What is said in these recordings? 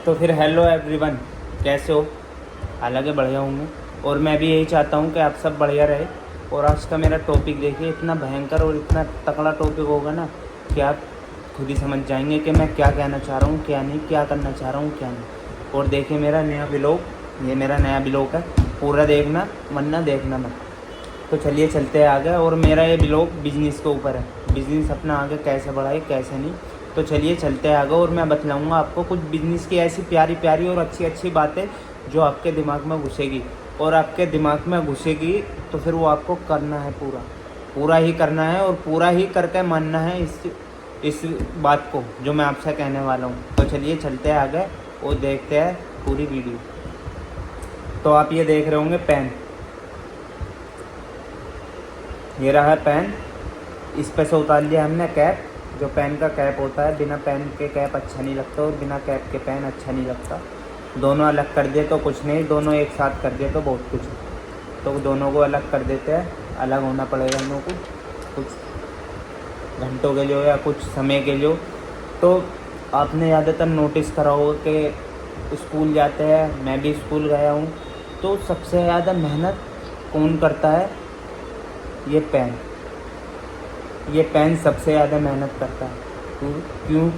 तो फिर hello everyone, कैसे हो? हालांकि बढ़िया होंगे और मैं भी यही चाहता हूँ कि आप सब बढ़िया रहे। और आज का मेरा टॉपिक देखिए, इतना भयंकर और इतना तगड़ा टॉपिक होगा ना कि आप खुद ही समझ जाएंगे कि मैं क्या कहना चाह रहा हूँ, क्या नहीं, क्या करना चाह रहा हूँ, क्या नहीं। और देखिए मेरा नया ब्लॉग, ये मेरा नया ब्लॉग है, पूरा देखना वरना देखना मत। तो चलिए चलते हैं आगे। और मेरा ये ब्लॉग बिजनेस के ऊपर है, बिजनेस अपना आगे कैसे बढ़ाए कैसे नहीं। तो चलिए चलते हैं आगे और मैं बतलाऊंगा आपको कुछ बिजनेस की ऐसी प्यारी प्यारी और अच्छी अच्छी बातें जो आपके दिमाग में घुसेगी। और आपके दिमाग में घुसेगी तो फिर वो आपको करना है, पूरा पूरा ही करना है और पूरा ही करके मानना है इस बात को जो मैं आपसे कहने वाला हूँ। तो चलिए चलते हैं आगे और देखते हैं पूरी वीडियो। तो आप ये देख रहे होंगे पेन, ये रहा पेन। इस पे से उतार लिया हमने कैप, जो पेन का कैप होता है। बिना पेन के कैप अच्छा नहीं लगता और बिना कैप के पेन अच्छा नहीं लगता। दोनों अलग कर दिए तो कुछ नहीं, दोनों एक साथ कर दिए तो बहुत कुछ। तो दोनों को अलग कर देते हैं। अलग होना पड़ेगा हम लोग को कुछ घंटों के लिए हो या कुछ समय के लिए हो। तो आपने ज़्यादातर नोटिस करा होगा कि स्कूल जाते हैं, मैं भी स्कूल गया हूँ, तो सबसे ज़्यादा मेहनत कौन करता है? ये पेन। ये पेन सबसे ज़्यादा मेहनत करता है। क्यों?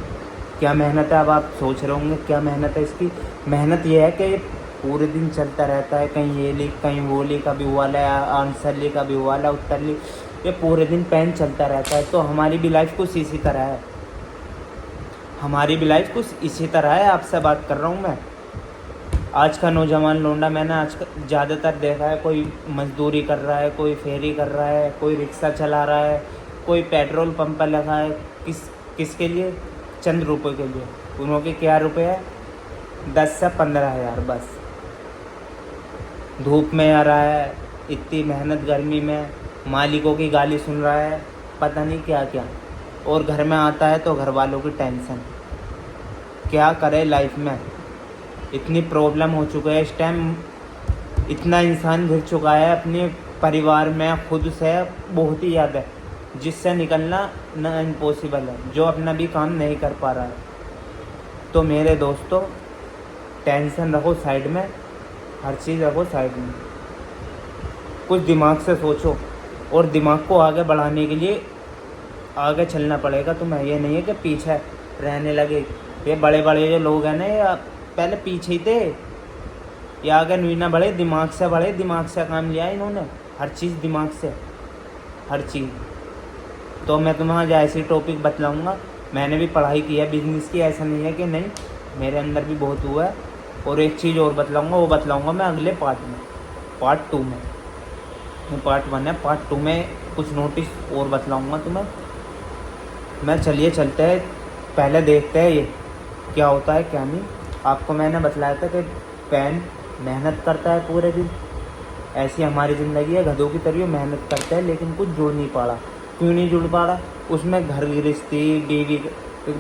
क्या मेहनत है? अब आप सोच रहे होंगे क्या मेहनत है इसकी। मेहनत ये है कि ये पूरे दिन चलता रहता है, कहीं ये लिख कहीं वो लिख, कभी हुआ ला आंसर लिख, कभी हुआ ला उत्तर लिख। ये पूरे दिन पेन चलता रहता है। तो हमारी भी लाइफ कुछ इसी तरह है, हमारी भी लाइफ कुछ इसी तरह है। आपसे बात कर रहा हूँ मैं। आज का नौजवान लौंडा मैंने आज का ज़्यादातर देखा है, कोई मजदूरी कर रहा है, कोई फेरी कर रहा है, कोई रिक्शा चला रहा है, कोई पेट्रोल पंप पर लगा है। किसके लिए? चंद रुपये के लिए। उनके क्या रुपये है? 10 से 15 हज़ार बस। धूप में आ रहा है, इतनी मेहनत गर्मी में, मालिकों की गाली सुन रहा है, पता नहीं क्या क्या। और घर में आता है तो घर वालों की टेंशन। क्या करे लाइफ में, इतनी प्रॉब्लम हो चुका है इस टाइम। इतना इंसान घिर चुका है अपने परिवार में, खुद से बहुत ही ज़्यादा, जिससे निकलना न इम्पॉसिबल है, जो अपना भी काम नहीं कर पा रहा है। तो मेरे दोस्तों, टेंशन रखो साइड में, हर चीज़ रखो साइड में, कुछ दिमाग से सोचो। और दिमाग को आगे बढ़ाने के लिए आगे चलना पड़ेगा तुम्हें। ये नहीं है कि पीछे रहने लगे। ये बड़े बड़े जो लोग हैं ना, ये पहले पीछे ही थे, ये आगे नहीं ना बढ़े, दिमाग से बढ़े, दिमाग से काम लिया इन्होंने। हर चीज़ दिमाग से, हर चीज़। तो मैं तुम्हें आज ऐसी टॉपिक बतलाऊँगा। मैंने भी पढ़ाई की है बिजनेस की, ऐसा नहीं है कि नहीं, मेरे अंदर भी बहुत हुआ है। और एक चीज़ और बतलाऊँगा, वो बतलाऊँगा मैं अगले पार्ट में, पार्ट 2 में। पार्ट 1 है, पार्ट 2 में कुछ नोटिस और बतलाऊँगा तुम्हें मैं। चलिए चलते हैं, पहले देखते हैं ये क्या होता है क्या नहीं। आपको मैंने बतलाया था कि पेन मेहनत करता है पूरे दिन। ऐसी हमारी ज़िंदगी है, गधों की तरह मेहनत करता है लेकिन कुछ जुड़ नहीं पा रहा। क्यों नहीं जुड़ पा रहा? उसमें घर गृहस्थी, बीवी,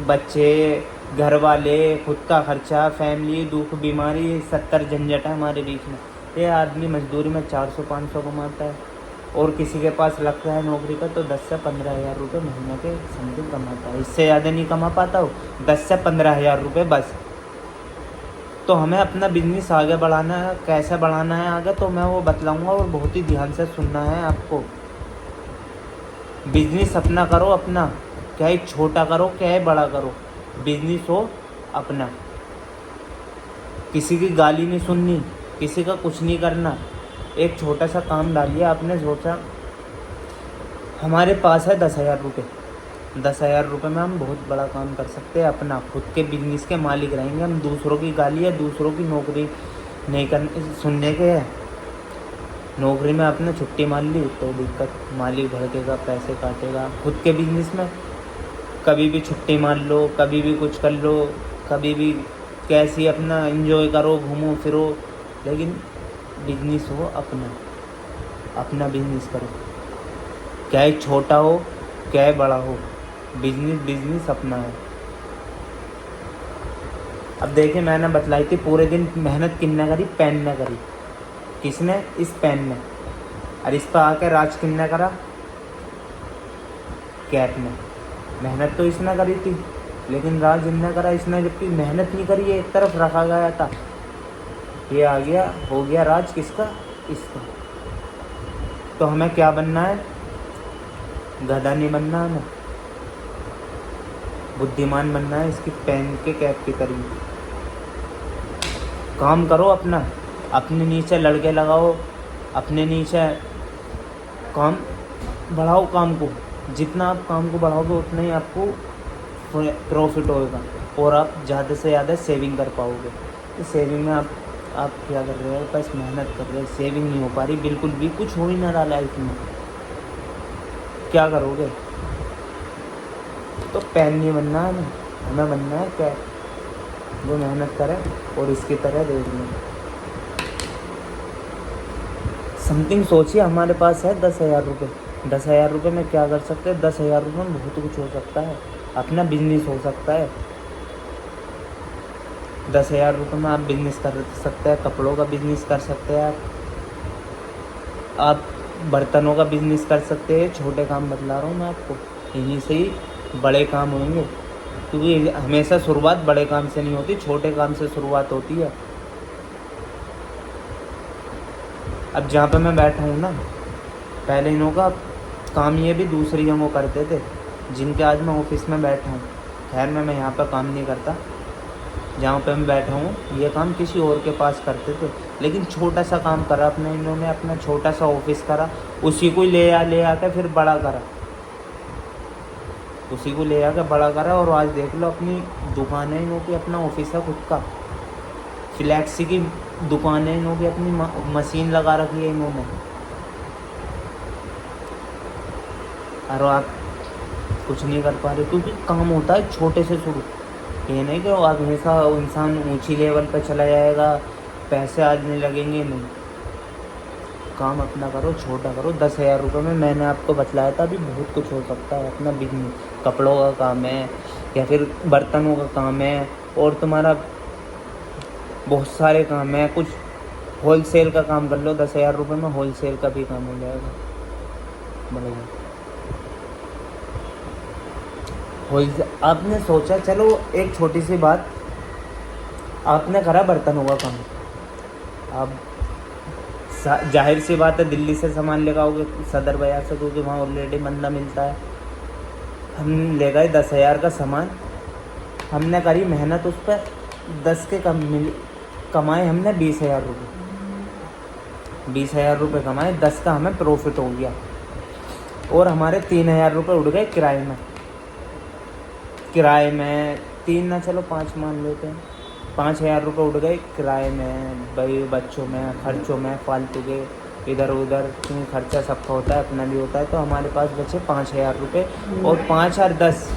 बच्चे, घर वाले, खुद का खर्चा, फैमिली, दुख, बीमारी, 70 झंझट है हमारे बीच में। ये आदमी मजदूरी में 400-500 कमाता है और किसी के पास लगता है नौकरी का तो 10 से 15 हज़ार रुपये महीने के समथिंग कमाता है। इससे ज़्यादा नहीं कमा पाता हो, 10 से 15 हज़ार रुपये बस। तो हमें अपना बिजनेस आगे बढ़ाना है, कैसे बढ़ाना है आगे, तो मैं वो बतलाऊँगा और बहुत ही ध्यान से सुनना है आपको। बिजनेस अपना करो, अपना, क्या ही छोटा करो क्या ही बड़ा करो, बिजनेस हो अपना। किसी की गाली नहीं सुननी, किसी का कुछ नहीं करना। एक छोटा सा काम डालिए। आपने सोचा हमारे पास है 10,000 रुपये, 10,000 रुपये में हम बहुत बड़ा काम कर सकते हैं। अपना खुद के बिजनेस के मालिक रहेंगे हम। दूसरों की गाली या दूसरों की नौकरी नहीं करने सुनने के है। नौकरी में आपने छुट्टी मान ली तो दिक्कत, मालिक भड़केगा, पैसे काटेगा। खुद के बिजनेस में कभी भी छुट्टी मान लो, कभी भी कुछ कर लो, कभी भी कैसी अपना एंजॉय करो, घूमो फिरो, लेकिन बिजनेस हो अपना, अपना बिजनेस करो। क्या ही छोटा हो क्या ही बड़ा हो, बिजनेस अपना है। अब देखिए मैंने बतलाई थी पूरे दिन मेहनत किसने करी? पेन ने करी। किसने? इस पेन ने। और इस पर आकर राज किसने करा? कैप ने। मेहनत तो इसने करी थी लेकिन राज इनने करा, इसने जबकि मेहनत नहीं करी है, एक तरफ रखा गया था। ये आ गया, हो गया राज किसका? इसका। तो हमें क्या बनना है? गधा नहीं बनना, हमें बुद्धिमान बनना है, इसकी पेन के कैप की तरह। काम करो अपना, अपने नीचे लड़के लगाओ, अपने नीचे काम बढ़ाओ। काम को जितना आप काम को बढ़ाओगे उतना ही आपको प्रॉफिट होगा और आप ज़्यादा से ज़्यादा सेविंग कर पाओगे। तो सेविंग में आप क्या कर रहे हो? बस मेहनत कर रहे हो, सेविंग नहीं हो पा रही, बिल्कुल भी कुछ हो ही ना रहा लाइफ में, क्या करोगे? तो पेन नहीं बनना है, हमें बनना है क्या? जो मेहनत करे और इसकी तरह देख लें। समथिंग सोचिए, हमारे पास है 10,000 रुपये। 10,000 रुपये में क्या कर सकते हैं? 10,000 रुपये में बहुत कुछ हो सकता है, अपना बिजनेस हो सकता है। 10,000 रुपये में आप बिजनेस कर सकते हैं, कपड़ों का बिजनेस कर सकते हैं, आप बर्तनों का बिजनेस कर सकते हैं। छोटे काम बतला रहा हूँ मैं आपको, इन्हीं से ही बड़े काम होंगे, क्योंकि हमेशा शुरुआत बड़े काम से नहीं होती, छोटे काम से शुरुआत होती है। अब जहाँ पे मैं बैठा हूँ ना, पहले इन्हों का काम ये भी दूसरी जगह करते थे, जिनके आज मैं ऑफिस में बैठा हूँ। खैर मैं यहाँ पर काम नहीं करता, जहाँ पे मैं बैठा हूँ ये काम किसी और के पास करते थे, लेकिन छोटा सा काम करा अपने इन्होंने, अपना छोटा सा ऑफिस करा, उसी को ले आकर फिर बड़ा करा, उसी को ले आकर बड़ा करा। और आज देख लो अपनी दुकान है इन्हों की, अपना ऑफिस है खुद का, फ्लैक्सी की दुकान है इन्हों की, अपनी मशीन लगा रखी है इन्होंने। और आप कुछ नहीं कर पा रहे, क्योंकि काम होता है छोटे से शुरू। ये नहीं कि आप हमेशा इंसान ऊंची लेवल पर चला जाएगा, पैसे आज नहीं लगेंगे, नहीं। काम अपना करो, छोटा करो। 10,000 रुपये में मैंने आपको बतलाया था अभी बहुत कुछ हो सकता है। अपना बिजनेस, कपड़ों का काम है या फिर बर्तनों का काम है, और तुम्हारा बहुत सारे काम है। कुछ होलसेल का काम कर लो, 10,000 रुपये में होलसेल का भी काम हो जाएगा। बढ़िया आपने सोचा, चलो एक छोटी सी बात, आपने करा बर्तनों का काम, अब जाहिर सी बात है दिल्ली से सामान ले आओगे सदर बाजार से, क्योंकि वहाँ ऑलरेडी मंदा मिलता है। हम ले गए 10,000 का सामान, हमने करी मेहनत उस पर, 10 के कमाए हमने 20,000 रुपये। 20,000 रुपये कमाए, 10 का हमें प्रॉफिट हो गया, और हमारे 3,000 रुपये उड़ गए किराए में। किराए में 3 ना, चलो 5 मान लेते हैं, 5,000 रुपये उड़ गए किराए में, भाई बच्चों में, खर्चों में, फालतू के इधर उधर, क्योंकि खर्चा सबका होता है, अपना भी होता है। तो हमारे पास बचे 5,000 रुपये, और 5 और 10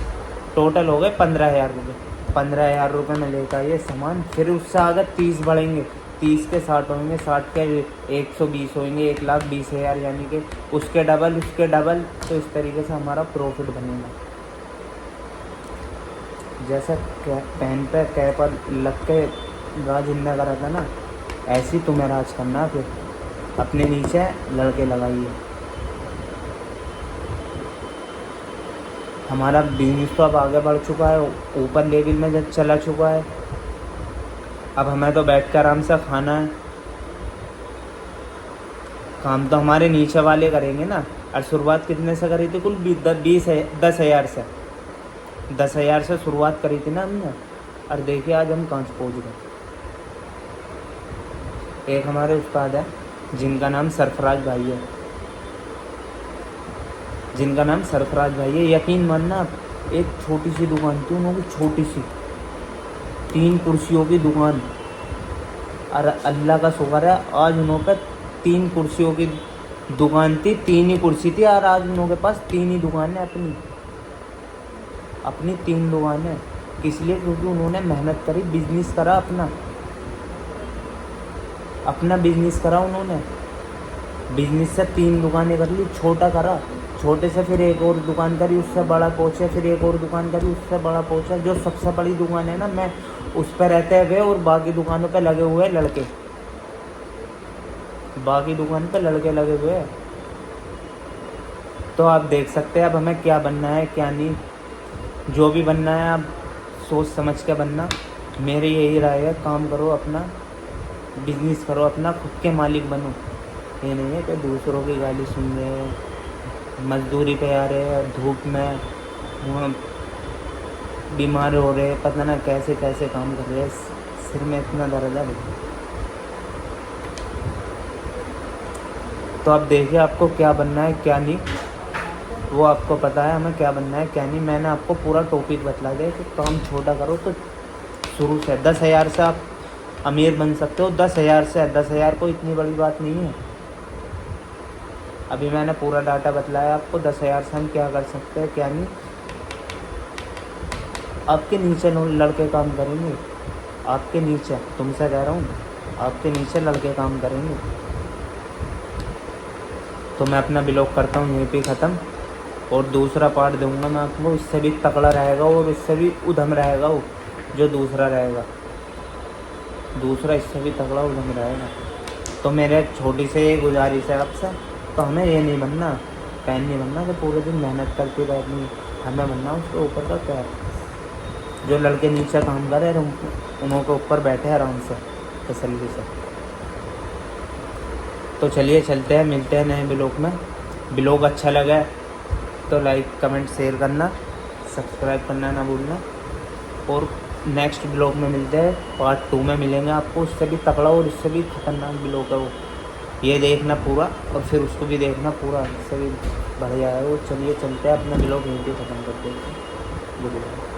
टोटल हो गए 15,000 रुपये। 15,000 रुपये में लेकर ये सामान, फिर उससे अगर 30 बढ़ेंगे, 30 के 60 होंगे, 60 के 120 होंगे, 1,20,000, यानी कि उसके डबल, उसके डबल। तो इस तरीके से हमारा प्रॉफिट बनेगा। जैसा पेन पे कैप पर लग के राज इन्ना करा था ना, ऐसे ही तुम्हें राज करना। फिर अपने नीचे लड़के लगाइए। हमारा बिजनेस तो अब आगे बढ़ चुका है, ऊपर लेवल में चला चुका है। अब हमें तो बैठ कर आराम से खाना है, काम तो हमारे नीचे वाले करेंगे ना। और शुरुआत कितने से करी थी? कुल 10,000 से। 10,000 से शुरुआत करी थी ना हमने, और देखिए आज हम कहाँ पहुँच गए। एक हमारे उस्ताद है जिनका नाम सरफराज भाई है, जिनका नाम सरफराज भाई है। यकीन मानना आप, एक छोटी सी दुकान थी उन्होंने, छोटी सी 3 कुर्सियों की दुकान, और अल्लाह का शुक्र है आज उन्हों पे 3 कुर्सियों की दुकान थी, 3 ही कुर्सी थी, और आज उन्हों के पास 3 ही दुकान है, अपनी 3 दुकान है। किस लिए? क्योंकि उन्होंने मेहनत करी, बिजनेस करा, अपना बिजनेस करा उन्होंने। बिजनेस से 3 दुकानें कर ली, छोटा करा, छोटे से फिर एक और दुकान करी, उससे बड़ा पहुँचे, फिर एक और दुकान करी, उससे बड़ा पहुँचा। जो सबसे बड़ी दुकान है ना, मैं उस पर रहते हुए, और बाकी दुकानों पे लगे हुए लड़के, बाकी दुकान पे लड़के लगे हुए हैं। तो आप देख सकते हैं अब हमें क्या बनना है क्या नहीं। जो भी बनना है आप सोच समझ के बनना। मेरी यही राय है, काम करो अपना, बिजनेस करो अपना, खुद के मालिक बनो। ये नहीं है कि दूसरों की गाली सुन रहे हैं, मजदूरी पे आ रहे हैं, धूप में वहाँ बीमार हो रहे हैं, पता ना कैसे कैसे काम कर रहे हैं, सिर में इतना दर्द है। तो अब देखिए आपको क्या बनना है क्या नहीं, वो आपको पता है हमें क्या बनना है क्या नहीं। मैंने आपको पूरा टॉपिक बतला दिया कि काम छोटा करो तो शुरू से 10,000 से आप अमीर बन सकते हो। 10,000 कोई इतनी बड़ी बात नहीं है। अभी मैंने पूरा डाटा बतलाया आपको, 10,000 से हम क्या कर सकते हैं क्या नहीं। आपके नीचे लड़के काम करेंगे, आपके नीचे, तुमसे कह रहा हूँ, आपके नीचे लड़के काम करेंगे। तो मैं अपना ब्लॉग करता हूँ यहीं पे ख़त्म, और दूसरा पार्ट दूंगा मैं आपको, इससे भी तगड़ा रहेगा और इससे भी उधम रहेगा वो जो दूसरा रहेगा, दूसरा इससे भी तगड़ा उधम रहेगा। तो मेरे छोटी से ये गुजारिश है आपसे, तो हमें ये नहीं बनना, फैन नहीं बनना कि पूरे दिन मेहनत करती रहनी, हमें बनना उसके ऊपर का पैर, जो लड़के नीचे काम कर रहे हैं उनके ऊपर बैठे आराम से तसल्ली से। तो चलिए चलते हैं, मिलते हैं नए ब्लॉग में। ब्लॉग अच्छा लगा तो लाइक कमेंट शेयर करना, सब्सक्राइब करना ना भूलना। और नेक्स्ट ब्लॉग में मिलते हैं, पार्ट 2 में मिलेंगे आपको, उससे भी तगड़ा और इससे भी खतरनाक ब्लॉग है वो, ये देखना पूरा, और फिर उसको भी देखना पूरा, इससे भी बढ़िया है वो। चलिए चलते हैं, अपना ब्लॉग यहीं पे ख़त्म करते हैं। Good bye.